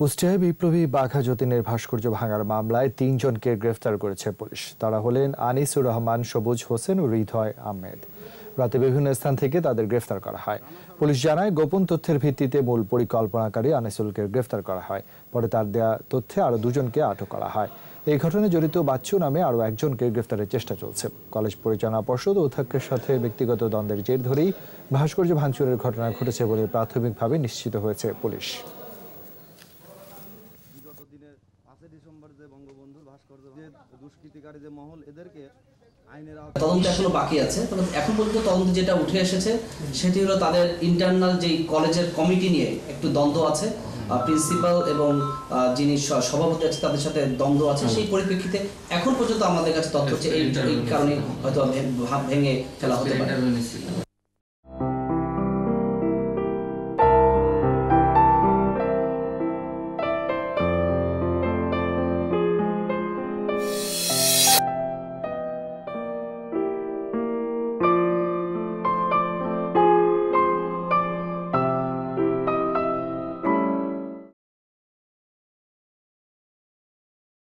কুষ্টিয়ায় বিপ্লবী বাঘা যতীনের ভাস্কর্য ভাঙার মামলায় ৩ জনকে গ্রেফতার করেছে পুলিশ। তারা হলেন আনিসুর রহমান, সবুজ হোসেন ও হৃদয় আহমেদ। রাতে বিভিন্ন স্থান থেকে তাদের গ্রেফতার করা হয়। পুলিশ জানায়, গোপন তথ্যের ভিত্তিতে মূল পরিকল্পনাকারী আনিসুলকে গ্রেফতার করা হয়। পরে তার দেয়া তথ্যে আরও 2 জনকে আটক করা হয়। এই ঘটনায় জড়িত বাচ্চু নামে আরও একজনকে গ্রেফতারের চেষ্টা চলছে। কলেজ পরিচালনা পর্ষদ ও অধ্যক্ষের সাথে ব্যক্তিগত দ্বন্দ্বের জের ধরেই ভাস্কর্য ভাঙচুরের ঘটনা ঘটেছে বলে প্রাথমিকভাবে নিশ্চিত হয়েছে পুলিশ। তদন্ত এখনো বাকি আছে। তবে এখন পর্যন্ত তদন্ত যেটা উঠে এসেছে সেটি হলো তাদের ইন্টারনাল যে কলেজের কমিটি নিয়ে একটু দ্বন্দ্ব আছে। প্রিন্সিপাল এবং যিনি সভাপতি আছে তাদের সাথে দ্বন্দ্ব আছে। সেই পরিপ্রেক্ষিতে এখন পর্যন্ত আমাদের কাছে তথ্য হচ্ছে এই কারণে হয়তো ভেঙে ফেলা হতে পারে।